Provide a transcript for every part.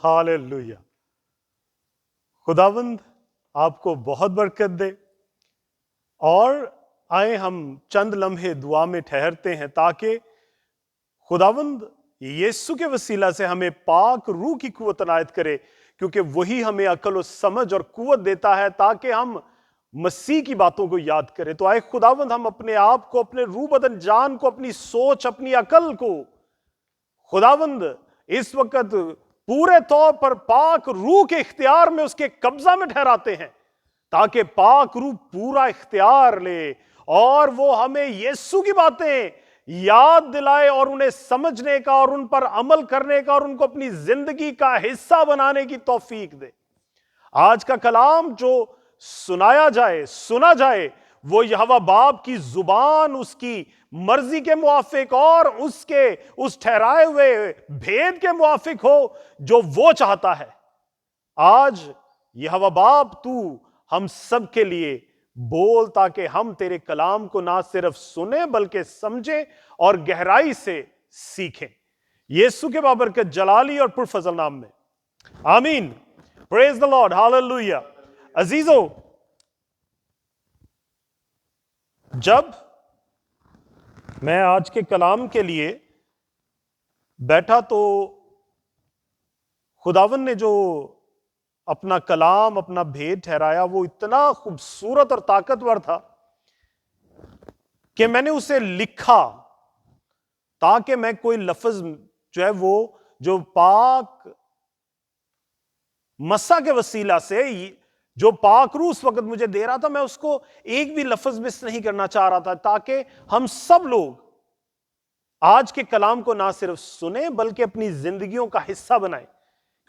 Hallelujah. खुदावंद आपको बहुत बरकत दे। और आए हम चंद लम्हे दुआ में ठहरते हैं ताकि खुदावंद यीशु के वसीला से हमें पाक रूह की कुव्वत अनायत करे, क्योंकि वही हमें अकल और समझ और कुव्वत देता है ताकि हम मसीह की बातों को याद करें। तो आए खुदावंद हम अपने आप को, अपने रूह बदन जान को, अपनी सोच, अपनी अकल को खुदावंद इस वक्त पूरे तौर पर पाक रूह के इख्तियार में, उसके कब्जा में ठहराते हैं, ताकि पाक रूह पूरा इख्तियार ले और वो हमें यीशु की बातें याद दिलाए और उन्हें समझने का और उन पर अमल करने का और उनको अपनी जिंदगी का हिस्सा बनाने की तौफीक दे। आज का कलाम जो सुनाया जाए, सुना जाए, वो यहोवा बाप की जुबान उसकी मर्जी के मुआफिक और उसके उस ठहराए हुए भेद के मुआफिक हो जो वो चाहता है। आज यहोवा बाप तू हम सब के लिए बोल, ताकि हम तेरे कलाम को ना सिर्फ सुने बल्कि समझें और गहराई से सीखें। यीशु के बाबरकत जलाली और पुरफजल नाम में, आमीन। Praise the Lord, hallelujah. अजीजों, जब मैं आज के कलाम के लिए बैठा तो खुदावन ने जो अपना कलाम, अपना भेद ठहराया, वो इतना खूबसूरत और ताकतवर था कि मैंने उसे लिखा ताकि मैं कोई लफ्ज जो है वो जो पाक मसा के वसीला से जो पाक रूह उस वक्त मुझे दे रहा था, मैं उसको एक भी लफ्ज मिस नहीं करना चाह रहा था, ताकि हम सब लोग आज के कलाम को ना सिर्फ सुने बल्कि अपनी जिंदगियों का हिस्सा बनाएं,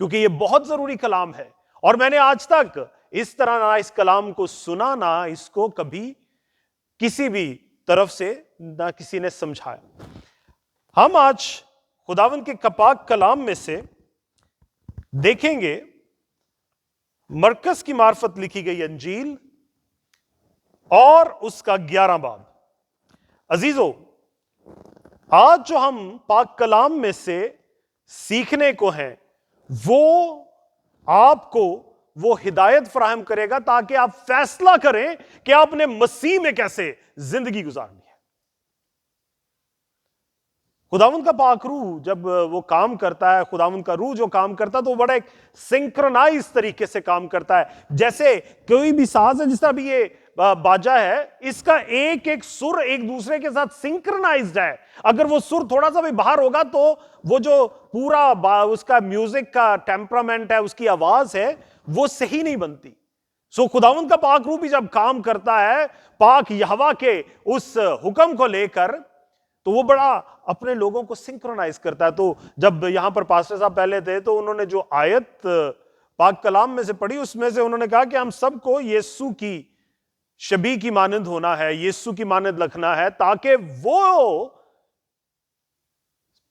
क्योंकि यह बहुत जरूरी कलाम है। और मैंने आज तक इस तरह ना इस कलाम को सुना, ना इसको कभी किसी भी तरफ से ना किसी ने समझाया। हम आज खुदावंद के कपाक कलाम में से देखेंगे मरकस की मार्फत लिखी गई अंजील और उसका 11 बाब। अजीजों, आज जो हम पाक कलाम में से सीखने को हैं, वो आपको वो हिदायत फराहम करेगा ताकि आप फैसला करें कि आपने मसीह में कैसे जिंदगी गुजारनी है। खुदावंद का पाक रूह जब वो काम करता है, खुदावंद का रूह जो काम करता है, तो वो बड़ा एक सिंक्रोनाइज तरीके से काम करता है। जैसे कोई भी साज है, जिस तरह भी ये बाजा है, इसका एक एक सुर एक दूसरे के साथ सिंक्रोनाइज्ड है। अगर वो सुर थोड़ा सा भी बाहर होगा तो वो जो पूरा उसका म्यूजिक का टेम्परामेंट है, उसकी आवाज है, वो सही नहीं बनती। सो खुदावंद का पाक रूह भी जब काम करता है पाक यहोवा के उस हुक्म को लेकर, तो वो बड़ा अपने लोगों को सिंक्रोनाइज करता है। तो जब यहां पर पास्टर साहब पहले थे, तो उन्होंने जो आयत पाक कलाम में से पढ़ी, उसमें से उन्होंने कहा कि हम सबको यीशु की शबी की मानंद होना है, यीशु की मानंद रखना है, ताकि वो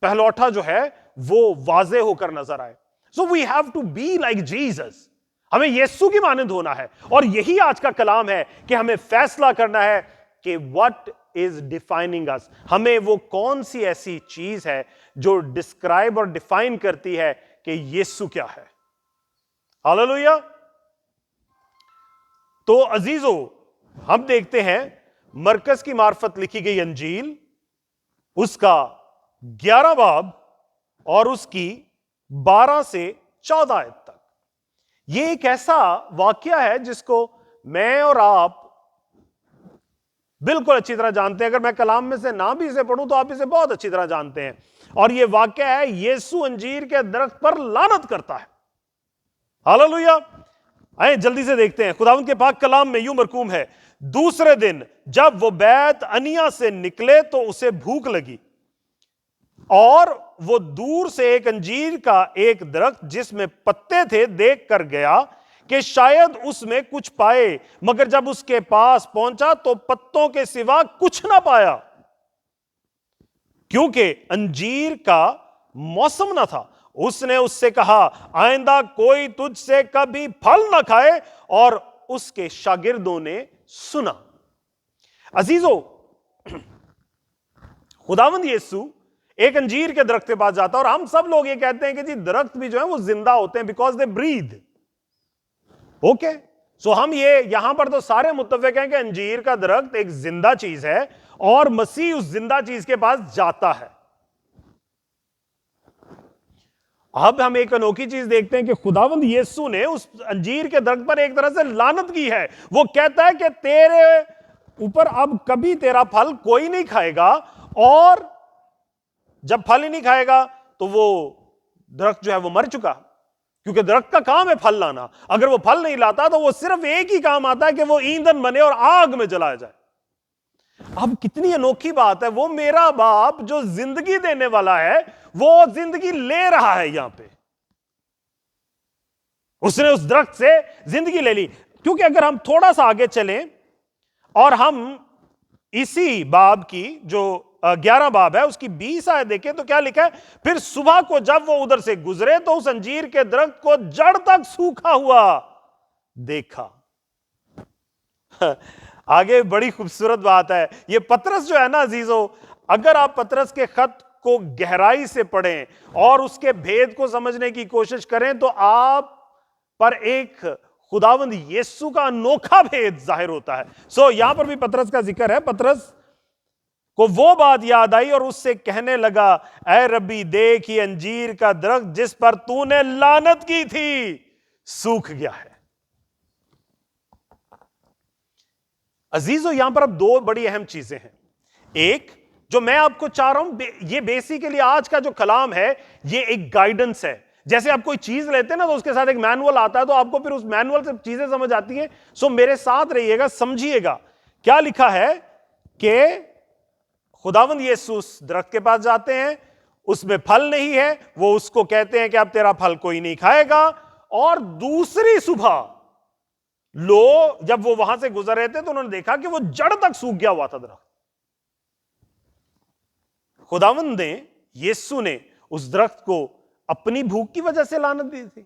पहलौठा जो है वो वाजे होकर नजर आए। So we have to be like Jesus. हमें यीशु की मानंद होना है। और यही आज का कलाम है कि हमें फैसला करना है कि व्हाट इज डिफाइनिंग अस। हमें वो कौन सी ऐसी चीज है जो डिस्क्राइब और डिफाइन करती है कि यीशु क्या है। हालेलुया। तो अजीजों, हम देखते हैं मरकस की मार्फत लिखी गई अंजील, उसका 11 बाब और उसकी 12 से 14 आयत तक। यह एक ऐसा वाकया है जिसको मैं और आप बिल्कुल अच्छी तरह जानते हैं। अगर मैं कलाम में से ना भी इसे पढ़ूं तो आप इसे बहुत अच्छी तरह जानते हैं। और यह वाकया है, यीशु अंजीर के दरख्त पर लानत करता है। हालेलुया। आए जल्दी से देखते हैं। खुदावंद के पाक कलाम में यूं मरकूम है, दूसरे दिन जब वो बैत अनिया से निकले तो उसे भूख लगी, और वो दूर से एक अंजीर का एक दरख्त जिसमें पत्ते थे देख कर गया कि शायद उसमें कुछ पाए, मगर जब उसके पास पहुंचा तो पत्तों के सिवा कुछ ना पाया, क्योंकि अंजीर का मौसम ना था। उसने उससे कहा, आइंदा कोई तुझसे कभी फल ना खाए। और उसके शागिर्दों ने सुना। अजीजों, खुदावंद यीशु एक अंजीर के दरख्त के पास जाता है, और हम सब लोग ये कहते हैं कि जी दरख्त भी जो है वो जिंदा होते हैं बिकॉज दे ब्रीथ। ओके, सो हम ये यहां पर तो सारे मुत्तफिक हैं कि अंजीर का दरख्त एक जिंदा चीज है और मसीह उस जिंदा चीज के पास जाता है। अब हम एक अनोखी चीज देखते हैं कि खुदावंद यीशु ने उस अंजीर के दरख्त पर एक तरह से लानत की है। वो कहता है कि तेरे ऊपर अब कभी तेरा फल कोई नहीं खाएगा, और जब फल ही नहीं खाएगा तो वो दरख्त जो है वो मर चुका, क्योंकि दरख्त का काम है फल लाना। अगर वो फल नहीं लाता तो वो सिर्फ एक ही काम आता है कि वो ईंधन बने और आग में जलाया जाए। अब कितनी अनोखी बात है, वो मेरा बाप जो जिंदगी देने वाला है वो जिंदगी ले रहा है। यहां पे उसने उस दरख्त से जिंदगी ले ली। क्योंकि अगर हम थोड़ा सा आगे चलें और हम इसी बाब की जो 11 बाब है उसकी 20 आयत देखें तो क्या लिखा है, फिर सुबह को जब वो उधर से गुजरे तो उस अंजीर के दरख्त को जड़ तक सूखा हुआ देखा। आगे बड़ी खूबसूरत बात है। ये पतरस जो है ना अजीजों, अगर आप पतरस के खत को गहराई से पढ़ें और उसके भेद को समझने की कोशिश करें तो आप पर एक खुदावंद यीशु का अनोखा भेद जाहिर होता है। सो यहां पर भी पतरस का जिक्र है। पतरस को वो बात याद आई और उससे कहने लगा, ऐ रब्बी देख, ये अंजीर का दरख्त जिस पर तूने लानत की थी सूख गया है। अजीजों, यहां पर अब दो बड़ी अहम चीजें हैं। एक जो मैं आपको चाह रहा हूं, ये बेसिकली आज का जो कलाम है ये एक गाइडेंस है। जैसे आप कोई चीज लेते हैं ना तो उसके साथ एक मैनुअल आता है, तो आपको फिर उस मैनुअल से चीजें समझ आती हैं। सो मेरे साथ रहिएगा, समझिएगा क्या लिखा है कि खुदावंद यीशु उस दरख्त के पास जाते हैं, उसमें फल नहीं है, वो उसको कहते हैं कि अब तेरा फल कोई नहीं खाएगा। और दूसरी सुबह जब वो वहां से गुजर रहे थे तो उन्होंने देखा कि वो जड़ तक सूख गया हुआ था दरख्त। खुदावंद ने, यीशु ने उस दरख्त को अपनी भूख की वजह से लानत दी थी?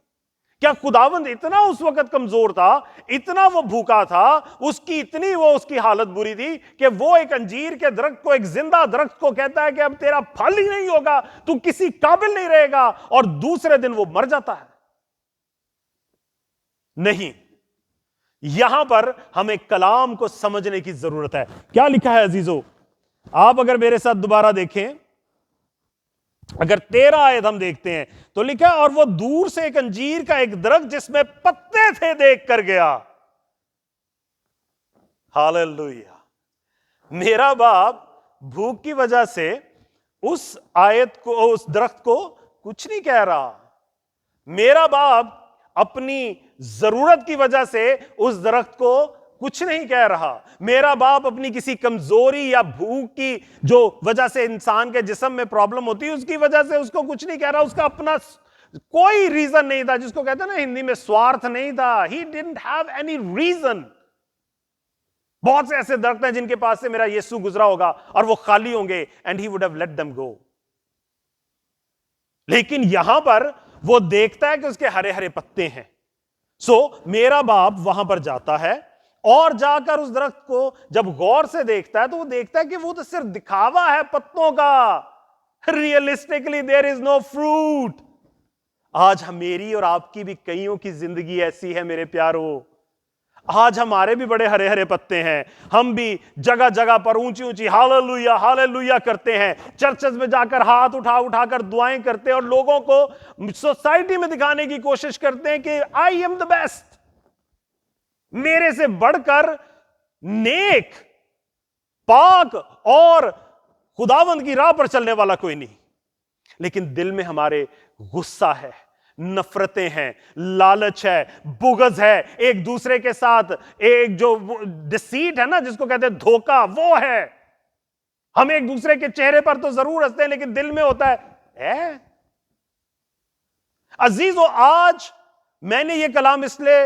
क्या खुदावंद इतना उस वक्त कमजोर था, इतना वो भूखा था, उसकी हालत बुरी थी कि वो एक अंजीर के दरख्त को, एक जिंदा दरख्त को कहता है कि अब तेरा फल ही नहीं होगा, तू किसी काबिल नहीं रहेगा, और दूसरे दिन वो मर जाता है? नहीं, यहां पर हमें कलाम को समझने की जरूरत है। क्या लिखा है अजीजों? आप अगर मेरे साथ दोबारा देखें, अगर 13 आयत हम देखते हैं तो लिखा, और वो दूर से एक अंजीर का एक दरख्त जिसमें पत्ते थे देख कर गया। हालेलुया। मेरा बाप भूख की वजह से उस आयत को, उस दरख्त को कुछ नहीं कह रहा। मेरा बाप अपनी जरूरत की वजह से उस दरख्त को कुछ नहीं कह रहा। मेरा बाप अपनी किसी कमजोरी या भूख की जो वजह से इंसान के जिस्म में प्रॉब्लम होती है उसकी वजह से उसको कुछ नहीं कह रहा। उसका अपना कोई रीजन नहीं था, जिसको कहते हैं ना हिंदी में स्वार्थ नहीं था। He didn't have any reason. बहुत से ऐसे दरख्त हैं जिनके पास से मेरा यीशु गुजरा होगा और वो खाली होंगे, and he would have let them go. लेकिन यहां पर वो देखता है कि उसके हरे हरे पत्ते हैं। सो मेरा बाप वहां पर जाता है और जाकर उस दरख्त को जब गौर से देखता है तो वो देखता है कि वो तो सिर्फ दिखावा है पत्तों का। Realistically there is no fruit. आज मेरी और आपकी भी कईयों की जिंदगी ऐसी है मेरे प्यारों। आज हमारे भी बड़े हरे हरे पत्ते हैं। हम भी जगह जगह पर ऊंची ऊंची हालेलुया हालेलुया करते हैं। चर्चेस में जाकर हाथ उठा उठाकर दुआएं करते हैं और लोगों को सोसाइटी में दिखाने की कोशिश करते हैं कि आई एम द बेस्ट। मेरे से बढ़कर नेक, पाक और खुदावंद की राह पर चलने वाला कोई नहीं। लेकिन दिल में हमारे गुस्सा है, नफरतें हैं, लालच है, बुग़्ज़ है, एक दूसरे के साथ एक जो डिसीट है ना, जिसको कहते हैं धोखा, वो है। हम एक दूसरे के चेहरे पर तो जरूर हंसते हैं लेकिन दिल में होता है। अजीजों, आज मैंने ये कलाम इसलिए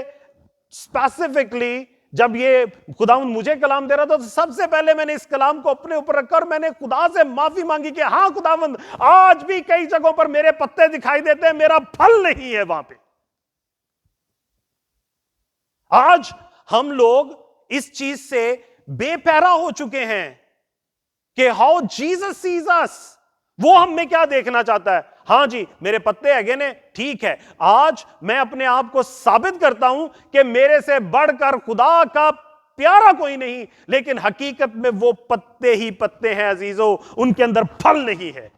स्पेसिफिकली, जब ये खुदावंद मुझे कलाम दे रहा था तो सबसे पहले मैंने इस कलाम को अपने ऊपर रखकर मैंने खुदा से माफी मांगी कि हाँ खुदावंद, आज भी कई जगहों पर मेरे पत्ते दिखाई देते हैं, मेरा फल नहीं है वहां पे। आज हम लोग इस चीज से बेपहरा हो चुके हैं कि हाउ जीसस सीज अस। वो हम में क्या देखना चाहता है? हां जी, मेरे पत्ते हैगे ने, ठीक है, आज मैं अपने आप को साबित करता हूं कि मेरे से बढ़कर खुदा का प्यारा कोई नहीं, लेकिन हकीकत में वो पत्ते ही पत्ते हैं अजीजों, उनके अंदर फल नहीं है।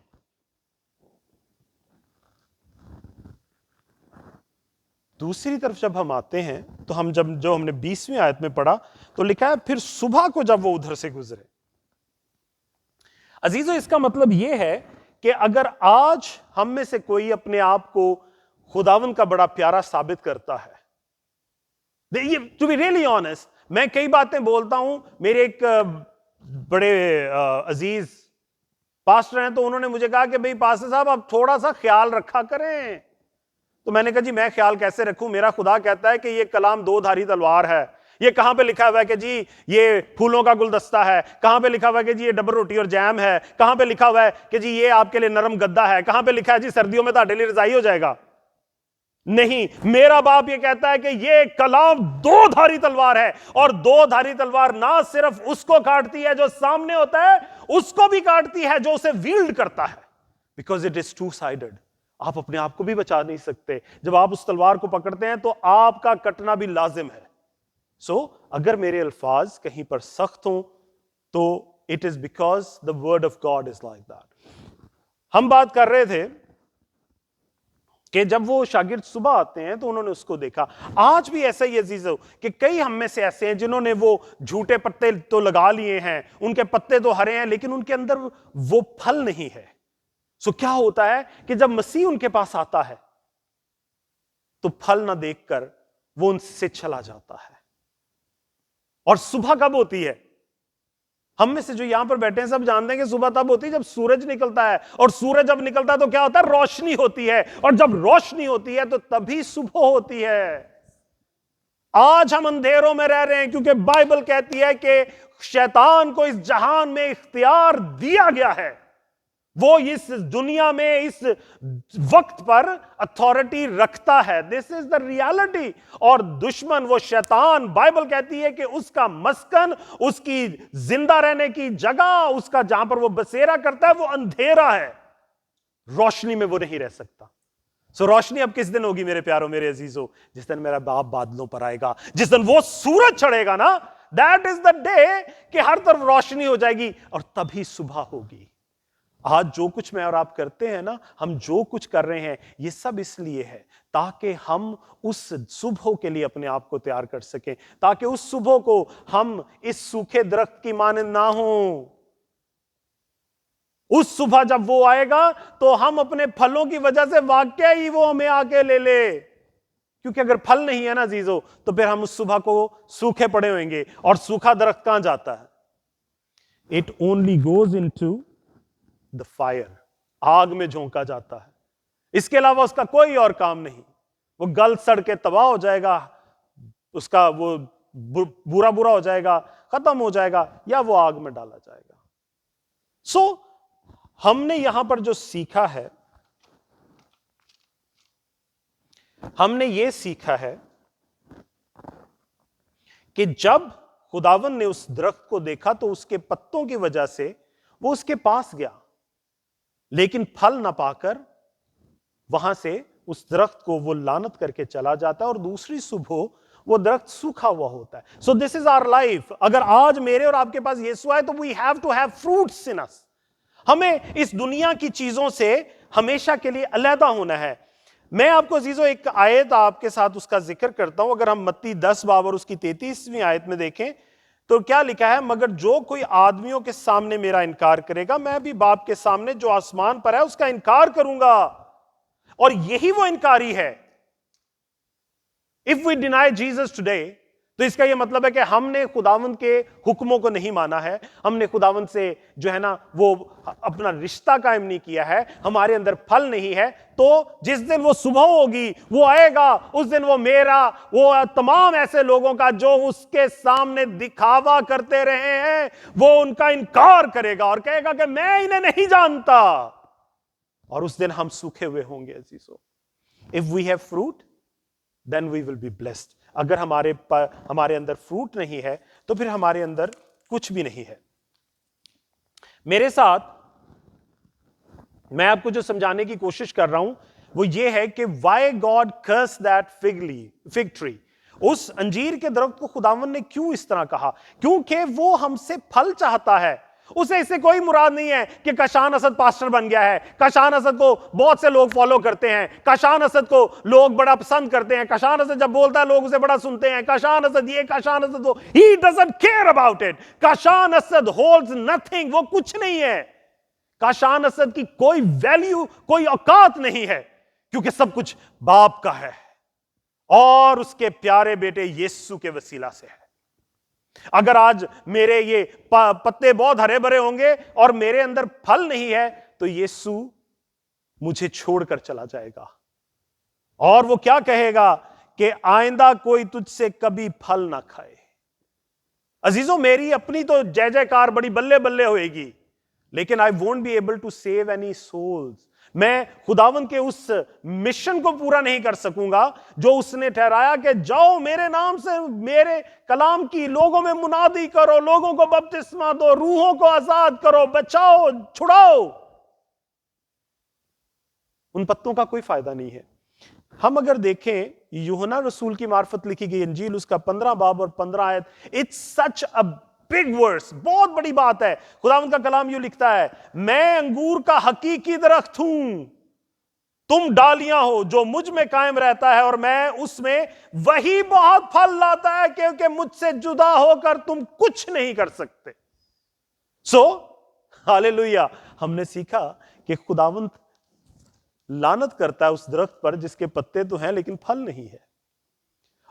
दूसरी तरफ जब हम आते हैं तो हम जो हमने 20वीं आयत में पढ़ा तो लिखा है फिर सुबह को जब वो उधर से गुजरे। अजीजों, इसका मतलब यह है कि अगर आज हम में से कोई अपने आप को खुदावन का बड़ा प्यारा साबित करता है, टू बी रियली ऑनेस्ट, मैं कई बातें बोलता हूं, मेरे एक बड़े अजीज पास्टर हैं, तो उन्होंने मुझे कहा कि भाई पास्टर साहब आप थोड़ा सा ख्याल रखा करें। तो मैंने कहा जी मैं ख्याल कैसे रखूं, मेरा खुदा कहता है कि ये कलाम दो धारी तलवार है। ये कहां पे लिखा हुआ है कि जी ये फूलों का गुलदस्ता है? कहां पे लिखा हुआ है कि जी ये डबल रोटी और जैम है? कहां पे लिखा हुआ है कि जी ये आपके लिए नरम गद्दा है? कहां पे लिखा है जी सर्दियों में ਤੁਹਾਡੇ लिए रजाई हो जाएगा? नहीं, मेरा बाप ये कहता है कि ये कलाम दो धारी तलवार है, और दो धारी तलवार ना सिर्फ उसको काटती है जो सामने होता है, उसको भी काटती है जो उसे वील्ड करता है, because it is two sided. आप अपने आप को भी बचा नहीं सकते, जब आप उस तलवार को पकड़ते हैं तो आपका कटना भी लाजिम है। सो अगर मेरे अल्फाज कहीं पर सख्त हों तो it is because the word of God is like that. हम बात कर रहे थे कि जब वो शागिर्द सुबह आते हैं तो उन्होंने उसको देखा। आज भी ऐसा ही अजीजों कि कई हम में से ऐसे हैं जिन्होंने वो झूठे पत्ते तो लगा लिए हैं, उनके पत्ते तो हरे हैं, लेकिन उनके अंदर वो फल नहीं है। सो क्या होता है कि जब मसीह उनके पास आता है तो फल ना देखकर वो उनसे चला जाता है। और सुबह कब होती है? हम में से जो यहां पर बैठे हैं सब जानते हैं कि सुबह तब होती है जब सूरज निकलता है, और सूरज जब निकलता है तो क्या होता है? रोशनी होती है, और जब रोशनी होती है तो तभी सुबह होती है। आज हम अंधेरों में रह रहे हैं क्योंकि बाइबल कहती है कि शैतान को इस जहान में इख्तियार दिया गया है, वो इस दुनिया में इस वक्त पर अथॉरिटी रखता है। This is the reality. और दुश्मन वो शैतान, बाइबल कहती है कि उसका मस्कन, उसकी जिंदा रहने की जगह, उसका जहां पर वो बसेरा करता है वो अंधेरा है, रोशनी में वो नहीं रह सकता। सो रोशनी अब किस दिन होगी मेरे प्यारों, मेरे अजीजों? जिस दिन मेरा बाप बादलों पर आएगा, जिस दिन वो सूरज चढ़ेगा ना, दैट इज द डे कि हर तरफ रोशनी हो जाएगी और तभी सुबह होगी। आज जो कुछ मैं और आप करते हैं ना, हम जो कुछ कर रहे हैं ये सब इसलिए है ताकि हम उस सुबह के लिए अपने आप को तैयार कर सकें, ताकि उस सुबह को हम इस सूखे दरख्त की मानंद ना हो। उस सुबह जब वो आएगा तो हम अपने फलों की वजह से वाकई ही वो हमें आके ले ले, क्योंकि अगर फल नहीं है ना अजीजों तो फिर हम उस सुबह को सूखे पड़े होंगे। और सूखा दरख्त कहां जाता है? It only goes into the fire, आग में झोंका जाता है। इसके अलावा उसका कोई और काम नहीं। वो गल सड़ के तबाह हो जाएगा, उसका वो बुरा बुरा हो जाएगा, खत्म हो जाएगा, या वो आग में डाला जाएगा। सो हमने यहां पर जो सीखा है, हमने ये सीखा है कि जब खुदावन ने उस दरख्त को देखा तो उसके पत्तों की वजह से वो उसके पास गया, लेकिन फल ना पाकर वहां से उस दरख्त को वो लानत करके चला जाता है, और दूसरी सुबह वो दरख्त सूखा हुआ होता है। So this is our life. अगर आज मेरे और आपके पास यीशु आए तो we have to have fruits in us. हमें इस दुनिया की चीजों से हमेशा के लिए अलहदा होना है। मैं आपको अजीजों एक आयत आपके साथ उसका जिक्र करता हूं। अगर हम मत्ती 10 बाब और उसकी 33वीं आयत में देखें तो क्या लिखा है? मगर जो कोई आदमियों के सामने मेरा इनकार करेगा, मैं भी बाप के सामने जो आसमान पर है उसका इनकार करूंगा। और यही वो इनकारी है। If we deny Jesus today, तो इसका यह मतलब है कि हमने खुदावंद के हुक्मों को नहीं माना है, हमने खुदावंद से जो है ना वो अपना रिश्ता कायम नहीं किया है, हमारे अंदर फल नहीं है। तो जिस दिन वो सुबह होगी, वो आएगा, उस दिन वो मेरा, वो तमाम ऐसे लोगों का जो उसके सामने दिखावा करते रहे हैं, वो उनका इनकार करेगा और कहेगा कि मैं इन्हें नहीं जानता। और उस दिन हम सूखे हुए होंगे अजीजों। If we have fruit then we will be blessed. अगर हमारे अंदर फ्रूट नहीं है तो फिर हमारे अंदर कुछ भी नहीं है। मेरे साथ मैं आपको जो समझाने की कोशिश कर रहा हूं वो ये है कि why God curse that fig tree. उस अंजीर के दरख्त को खुदावन ने क्यों इस तरह कहा? क्योंकि वो हमसे फल चाहता है। उसे इससे कोई मुराद नहीं है कि कशान असद पास्टर बन गया है, कशान असद को बहुत से लोग फॉलो करते हैं, कशान असद को लोग बड़ा पसंद करते हैं, कशान असद जब बोलता है लोग उसे बड़ा सुनते हैं, कशान असद ये, कशान असद वो। He doesn't care about it. Kashan Asad holds nothing, वो कुछ नहीं है। कशान असद की कोई वैल्यू, कोई औकात नहीं है, क्योंकि सब कुछ बाप का है और उसके प्यारे बेटे यीशु के वसीला से है। अगर आज मेरे ये पत्ते बहुत हरे भरे होंगे और मेरे अंदर फल नहीं है, तो यीशु मुझे छोड़कर चला जाएगा और वो क्या कहेगा कि आइंदा कोई तुझसे कभी फल ना खाए। अजीजों, मेरी अपनी तो जय जयकार बड़ी बल्ले बल्ले होएगी, लेकिन I won't be able to save any souls. मैं खुदावन के उस मिशन को पूरा नहीं कर सकूंगा जो उसने ठहराया कि जाओ मेरे नाम से मेरे कलाम की लोगों में मुनादी करो, लोगों को बपतिस्मा दो, रूहों को आजाद करो, बचाओ, छुड़ाओ। उन पत्तों का कोई फायदा नहीं है। हम अगर देखें यूहन्ना रसूल की मार्फत लिखी गई इंजील, उसका 15 बाब और 15 आयत, it's such a big verse, बहुत बड़ी बात है। खुदावंद का कलाम यूं लिखता है, मैं अंगूर का हकीकी दरख्त हूं, तुम डालियां हो। जो मुझ में कायम रहता है और मैं उसमें, वही बहुत फल लाता है, क्योंकि मुझसे जुदा होकर तुम कुछ नहीं कर सकते। सो हालेलुया, हमने सीखा कि खुदावंद लानत करता है उस दरख्त पर जिसके पत्ते तो हैं लेकिन फल नहीं है।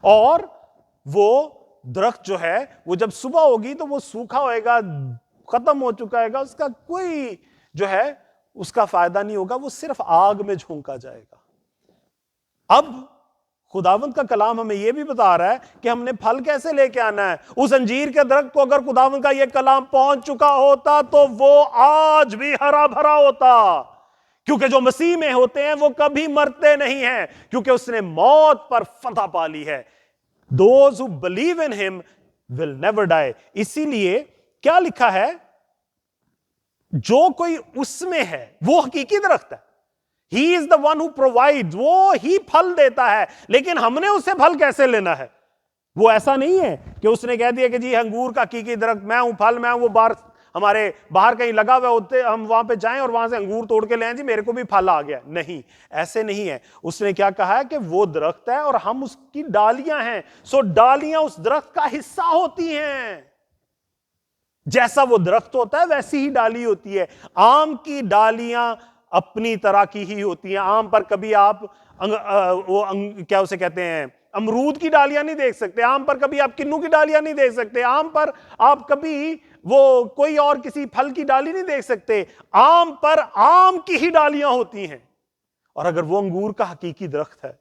और वो दरख्त जो है वो जब सुबह होगी तो वो सूखा होएगा, खत्म हो चुका है, उसका कोई जो है उसका फायदा नहीं होगा, वो सिर्फ आग में झोंका जाएगा। अब खुदावंद का कलाम हमें यह भी बता रहा है कि हमने फल कैसे लेके आना है। उस अंजीर के दरख्त को अगर खुदावंद का यह कलाम पहुंच चुका होता तो वो आज भी हरा भरा होता, क्योंकि जो मसीह में होते हैं वो कभी मरते नहीं हैं, क्योंकि उसने मौत पर फतह पा ली है। Those who believe in him will never die। इसीलिए क्या लिखा है, जो कोई उसमें है वो हकीकी दरख्त है। He is the one who provides, वो ही फल देता है। लेकिन हमने उससे फल कैसे लेना है? वो ऐसा नहीं है कि उसने कह दिया कि जी अंगूर का हकीकी दरख्त मैं हूं, फल मैं हूं, वो बाहर हमारे बाहर कहीं लगा हुआ होते, हम वहां पे जाएं और वहां से अंगूर तोड़ के ले आए, जी मेरे को भी फल आ गया। नहीं, ऐसे नहीं है। उसने क्या कहा है कि वो दरख्त है और हम उसकी डालियां हैं। सो डालियां उस दरख्त का हिस्सा होती हैं। जैसा वो दरख्त होता है वैसी ही डाली होती है। आम की डालियां अपनी तरह की ही होती हैं। आम पर कभी आप क्या उसे कहते हैं, अमरूद की डालियां नहीं देख सकते। आम पर कभी आप किन्नू की डालियां नहीं देख सकते। आम पर आप कभी वो कोई और किसी फल की डाली नहीं देख सकते। आम पर आम की ही डालियां होती हैं। और अगर वो अंगूर का हकीकी दरख्त है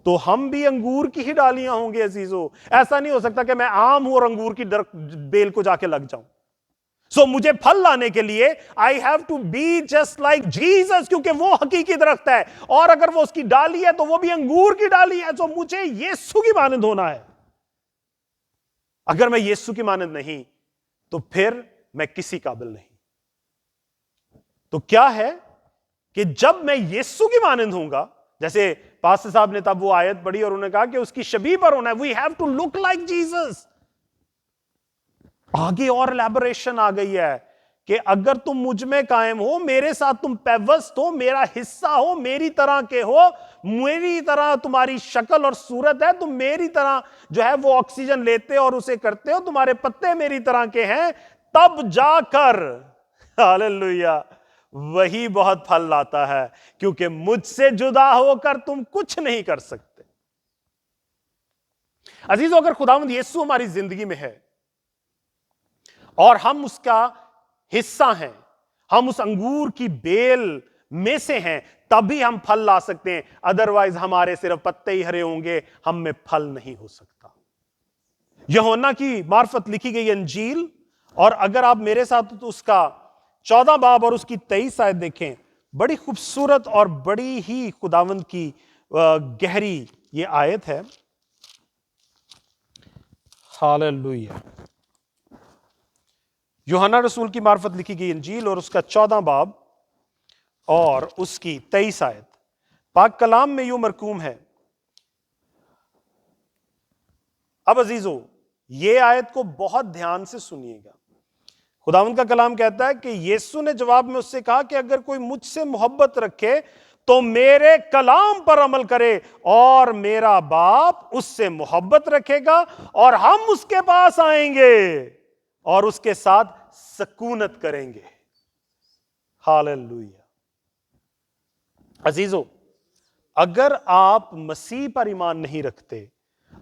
तो हम भी अंगूर की ही डालियां होंगे अजीजों। ऐसा नहीं हो सकता कि मैं आम हूं और अंगूर की बेल को जाके लग जाऊं। सो मुझे फल लाने के लिए I have to be just like Jesus, क्योंकि वो हकीकी दरख्त है। और अगर वो उसकी डाली है तो वो भी अंगूर की डाली है। तो मुझे यीशु की मानंद होना है। अगर मैं यीशु की मानंद नहीं तो फिर मैं किसी काबिल नहीं। तो क्या है कि जब मैं यीशु की मानंद होऊंगा, जैसे पास्टर साहब ने तब वो आयत पढ़ी और उन्होंने कहा कि उसकी शबीह पर होना है, we have to look like Jesus. आगे और एलैबोरेशन आ गई है कि अगर तुम मुझ में कायम हो, मेरे साथ तुम पैवस्त हो, मेरा हिस्सा हो, मेरी तरह के हो, मेरी तरह तुम्हारी शक्ल और सूरत है, तुम मेरी तरह जो है वो ऑक्सीजन लेते और उसे करते हो, तुम्हारे पत्ते मेरी तरह के हैं, तब जाकर हालेलुया वही बहुत फल लाता है, क्योंकि मुझसे जुदा होकर तुम कुछ नहीं कर सकते। अजीजों, अगर खुदावंद यीशु हमारी जिंदगी में है और हम उसका हिस्सा हैं, हम उस अंगूर की बेल में से हैं, तभी हम फल ला सकते हैं। अदरवाइज हमारे सिर्फ पत्ते ही हरे होंगे, हम में फल नहीं हो सकता। यूहन्ना की मार्फत लिखी गई अंजील, और अगर आप मेरे साथ तो उसका 14 बाब और उसकी 23 आयत देखें, बड़ी खूबसूरत और बड़ी ही खुदावंद की गहरी ये आयत है। हालेलुया। यूहन्ना रसूल की मार्फत लिखी गई इंजील और उसका 14 बाब और उसकी 23 आयत पाक कलाम में यूं मरकूम है। अब अजीजों, ये आयत को बहुत ध्यान से सुनिएगा। खुदावंद का कलाम कहता है कि यीशु ने जवाब में उससे कहा कि अगर कोई मुझसे मोहब्बत रखे तो मेरे कलाम पर अमल करे, और मेरा बाप उससे मोहब्बत रखेगा और हम उसके पास आएंगे और उसके साथ सकूनत करेंगे। हालेलुया। अजीजों, अगर आप मसीह पर ईमान नहीं रखते,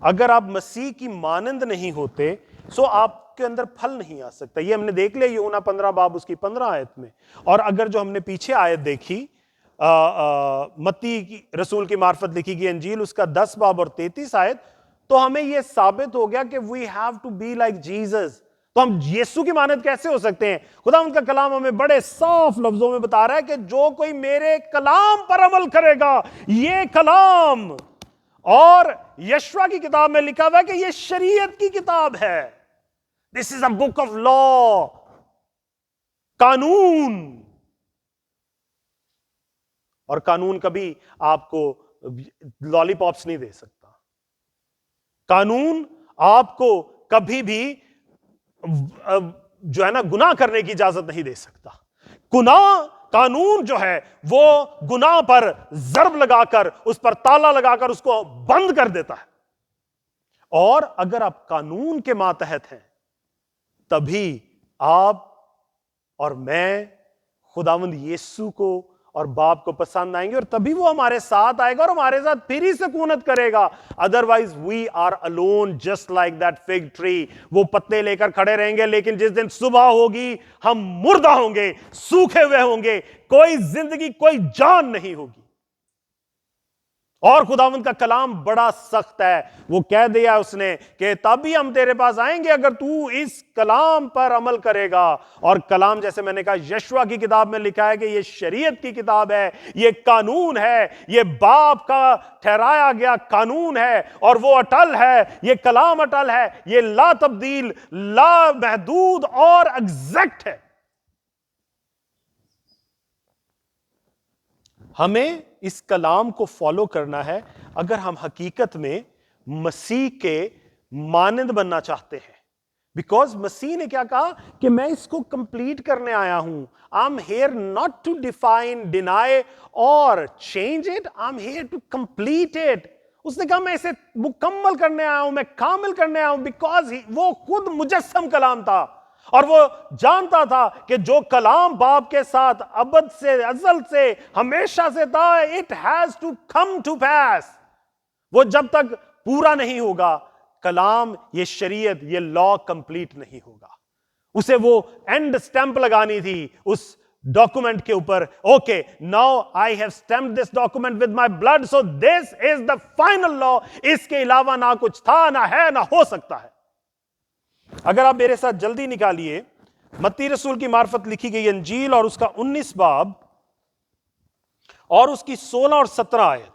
अगर आप मसीह की मानंद नहीं होते, तो आपके अंदर फल नहीं आ सकता। ये हमने देख लिया यूहन्ना 15 बाब उसकी 15 आयत में। और अगर जो हमने पीछे आयत देखी मत्ती की रसूल की मार्फत लिखी गई अंजील उसका 10 बाब और 33 आयत, तो हमें यह साबित हो गया कि we have to be like Jesus. तो हम यीशु की मानद कैसे हो सकते हैं? खुदा उनका कलाम हमें बड़े साफ लफ्जों में बता रहा है कि जो कोई मेरे कलाम पर अमल करेगा, ये कलाम, और यशवा की किताब में लिखा हुआ है कि यह शरीयत की किताब है। This is a book of law, कानून। और कानून कभी आपको लॉलीपॉप्स नहीं दे सकता। कानून आपको कभी भी जो है ना गुनाह करने की इजाजत नहीं दे सकता। कानून जो है वो गुनाह पर जर्ब लगाकर, उस पर ताला लगाकर उसको बंद कर देता है। और अगर आप कानून के मातहत हैं, तभी आप और मैं खुदावंद यीशु को और बाप को पसंद आएंगे, और तभी वो हमारे साथ आएगा और हमारे साथ फिर ही सकूनत करेगा। Otherwise we are alone just like that fig tree. वो पत्ते लेकर खड़े रहेंगे, लेकिन जिस दिन सुबह होगी हम मुर्दा होंगे, सूखे हुए होंगे, कोई जिंदगी, कोई जान नहीं होगी। और खुदावंद का कलाम बड़ा सख्त है। वो कह दिया उसने कि तभी हम तेरे पास आएंगे अगर तू इस कलाम पर अमल करेगा। और कलाम, जैसे मैंने कहा, यशवा की किताब में लिखा है कि ये शरीयत की किताब है, ये कानून है, ये बाप का ठहराया गया कानून है, और वो अटल है। ये कलाम अटल है, ये ला तब्दील, ला महदूद और एग्जैक्ट है। हमें इस कलाम को फॉलो करना है अगर हम हकीकत में मसीह के मानंद बनना चाहते हैं। बिकॉज मसीह ने क्या कहा कि मैं इसको कंप्लीट करने आया हूं। I am here not to define, deny और change it, I am here to complete it. उसने कहा मैं इसे मुकम्मल करने आया हूं, मैं कामिल करने आया हूं। बिकॉज वो खुद मुजस्सम कलाम था, और वो जानता था कि जो कलाम बाप के साथ अबद से, अज़ल से, हमेशा से था, it has to come to pass. वो जब तक पूरा नहीं होगा, कलाम, ये शरीयत, ये लॉ कंप्लीट नहीं होगा। उसे वो एंड स्टैंप लगानी थी उस डॉक्यूमेंट के ऊपर। Okay, now I have stamped this document with my blood, so this is the final law. इसके अलावा ना कुछ था, ना है, ना हो सकता है। अगर आप मेरे साथ जल्दी निकालिए मत्ती रसूल की मार्फत लिखी गई अंजील और उसका 19 बाब और उसकी 16 और 17 आयत।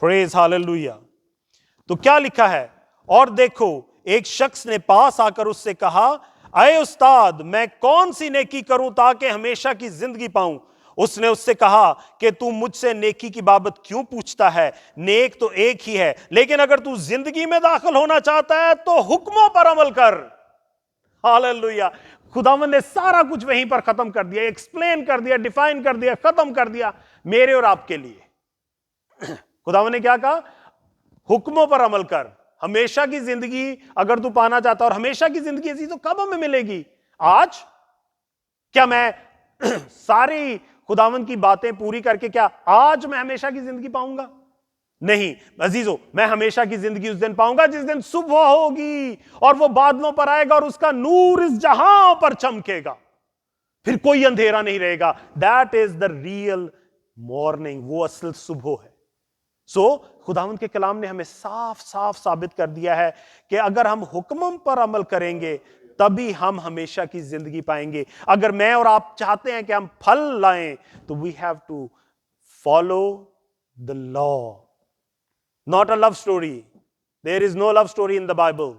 Praise hallelujah. तो क्या लिखा है? और देखो, एक शख्स ने पास आकर उससे कहा, अय उस्ताद, मैं कौन सी नेकी करूं ताकि हमेशा की जिंदगी पाऊं? उसने उससे कहा कि तू मुझसे नेकी की बाबत क्यों पूछता है? नेक तो एक ही है, लेकिन अगर तू जिंदगी में दाखिल होना चाहता है तो हुक्मों पर अमल कर। हालेलुया। खुदावंद ने सारा कुछ वहीं पर खत्म कर दिया, एक्सप्लेन कर दिया, डिफाइन कर दिया, खत्म कर दिया मेरे और आपके लिए। खुदावंद ने क्या कहा? हुक्मों पर अमल कर। हमेशा की जिंदगी अगर तू पाना चाहता, और हमेशा की जिंदगी ऐसी तो कब हमें मिलेगी? आज? क्या मैं सारी खुदावंद की बातें पूरी करके क्या आज मैं हमेशा की जिंदगी पाऊंगा? नहीं अजीजों, मैं हमेशा की जिंदगी उस दिन पाऊंगा जिस दिन सुबह होगी और वो बादलों पर आएगा और उसका नूर इस जहां पर चमकेगा, फिर कोई अंधेरा नहीं रहेगा। That is the real morning, वो असल सुबह है। सो खुदावंद के कलाम ने हमें साफ साफ साबित कर दिया है कि अगर हम हुक्म पर अमल करेंगे तभी हम हमेशा की जिंदगी पाएंगे। अगर मैं और आप चाहते हैं कि हम फल लाएं, तो we have to follow the law, not a love story. There is no love story in the Bible,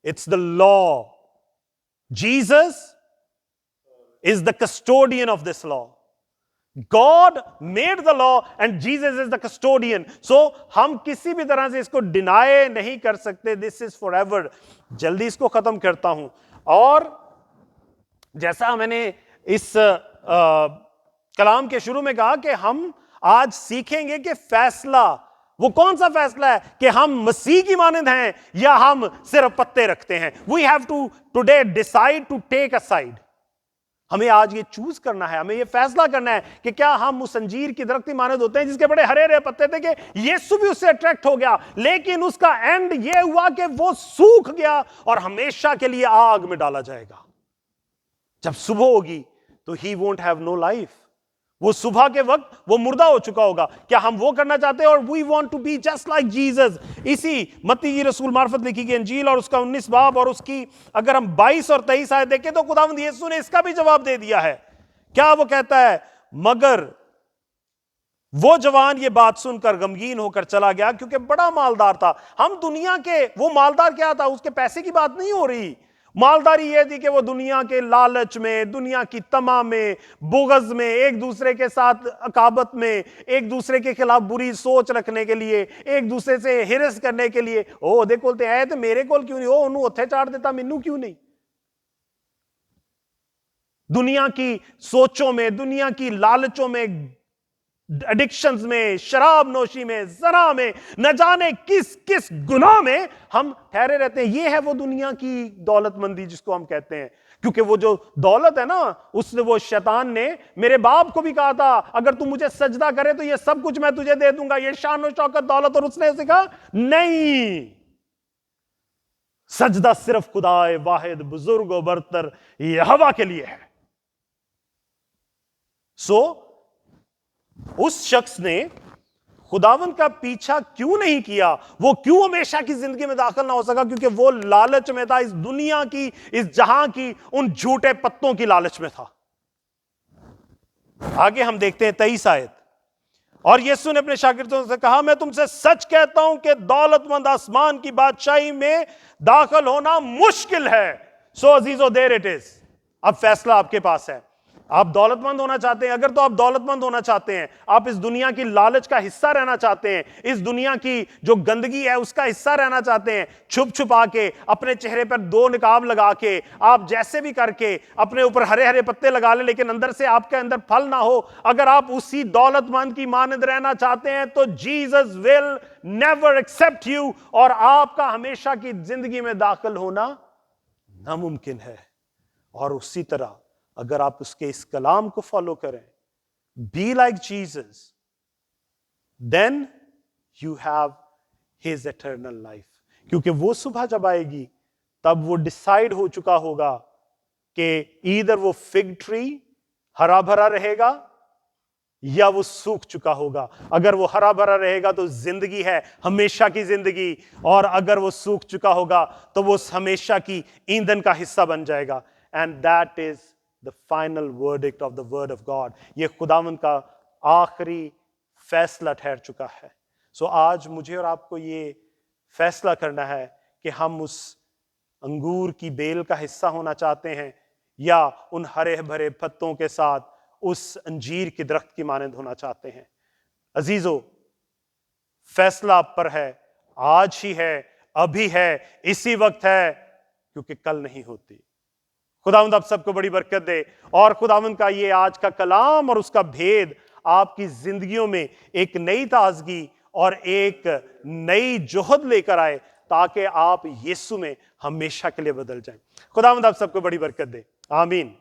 it's the law. Jesus is the custodian of this law. God made the law and Jesus is the custodian. So हम किसी भी तरह से इसको deny नहीं कर सकते. This is forever. जल्दी इसको खत्म करता हूं. और जैसा मैंने इस कलाम के शुरू में कहा कि हम आज सीखेंगे कि फैसला, वो कौन सा फैसला है कि हम मसीह की मानंद हैं या हम सिर्फ पत्ते रखते हैं. We have to today decide to take a side. हमें आज ये चूज करना है, हमें ये फैसला करना है कि क्या हम उस अंजीर की दरख्त की मानद होते हैं जिसके बड़े हरे हरे पत्ते थे कि यीशु भी उससे अट्रैक्ट हो गया, लेकिन उसका एंड ये हुआ कि वो सूख गया और हमेशा के लिए आग में डाला जाएगा. जब सुबह होगी तो he won't have no life. वो सुबह के वक्त वो मुर्दा हो चुका होगा. क्या हम वो करना चाहते हैं? और we want to be just like Jesus. इसी मत्ती की रसूल मार्फत लिखी गई अंजील और उसका 19 बाब और उसकी अगर हम 22 और 23 आयत देखें तो खुदावंद यीशु ने इसका भी जवाब दे दिया है. क्या वो कहता है? मगर वो जवान ये बात सुनकर गमगीन होकर चला गया क्योंकि बड़ा मालदार था. हम दुनिया के, वो मालदार क्या था? उसके पैसे की बात नहीं हो रही. मालदारी यह थी कि वो दुनिया के लालच में, दुनिया की तमा में, बुग़्ज़ में, एक दूसरे के साथ अकाबत में, एक दूसरे के खिलाफ बुरी सोच रखने के लिए, एक दूसरे से हिरस करने के लिए, ओ दे कोल ते आए तो मेरे कोल क्यों नहीं, ओ उन्होंने उत्थे चाड़ देता मैनू क्यों नहीं. दुनिया की सोचों में, दुनिया की लालचों में, एडिक्शंस में, शराब नोशी में, ज़ना में, न जाने किस किस गुनाह में हम ठहरे रहते हैं. ये है वो दुनिया की दौलतमंदी जिसको हम कहते हैं. क्योंकि वो जो दौलत है ना, उसने, वो शैतान ने मेरे बाप को भी कहा था अगर तू मुझे सजदा करे तो ये सब कुछ मैं तुझे दे दूंगा, ये शान और शौकत दौलत. और उसने उसे कहा नहीं, सजदा सिर्फ खुदाए वाहिद बुजुर्ग और बरतर यहोवा के लिए है. सो उस शख्स ने खुदावंद का पीछा क्यों नहीं किया? वो क्यों हमेशा की जिंदगी में दाखिल ना हो सका? क्योंकि वो लालच में था, इस दुनिया की, इस जहां की, उन झूठे पत्तों की लालच में था. आगे हम देखते हैं 23 आयत. और यीशु ने अपने शागिर्दों से कहा, मैं तुमसे सच कहता हूं कि दौलतमंद आसमान की बादशाही में दाखिल होना मुश्किल है. सो अजीजो, देयर इट इज. अब फैसला आपके पास है. आप दौलतमंद होना चाहते हैं? अगर तो आप दौलतमंद होना चाहते हैं, आप इस दुनिया की लालच का हिस्सा रहना चाहते हैं, इस दुनिया की जो गंदगी है उसका हिस्सा रहना चाहते हैं, छुप छुपा के, अपने चेहरे पर 2 निकाब लगा के, आप जैसे भी करके अपने ऊपर हरे हरे पत्ते लगा ले लेकिन अंदर से आपके अंदर फल ना हो, अगर आप उसी दौलतमंद की मानद रहना चाहते हैं तो Jesus will never accept you और आपका हमेशा की जिंदगी में दाखिल होना नामुमकिन है. और उसी तरह अगर आप उसके इस कलाम को फॉलो करें, be like Jesus, then you have his eternal life. क्योंकि वो सुबह जब आएगी तब वो डिसाइड हो चुका होगा कि ईदर वो फिग ट्री हरा भरा रहेगा या वो सूख चुका होगा. अगर वो हरा भरा रहेगा तो जिंदगी है, हमेशा की जिंदगी, और अगर वो सूख चुका होगा तो वो हमेशा की ईंधन का हिस्सा बन जाएगा. And that is the final verdict of the word of God. ये खुदावंद का आखिरी फैसला ठहर चुका है. सो आज मुझे और आपको ये फैसला करना है कि हम उस अंगूर की बेल का हिस्सा होना चाहते हैं या उन हरे भरे पत्तों के साथ उस अंजीर की दरख्त की मानंद होना चाहते हैं. अजीजों, फैसला आप पर है, आज ही है, अभी है, इसी वक्त है, क्योंकि कल नहीं होती. खुदावंद आप सबको बड़ी बरकत दे और खुदावंद का ये आज का कलाम और उसका भेद आपकी जिंदगियों में एक नई ताजगी और एक नई जोहद लेकर आए ताकि आप यीशु में हमेशा के लिए बदल जाएं. खुदावंद आप सबको बड़ी बरकत दे. आमीन.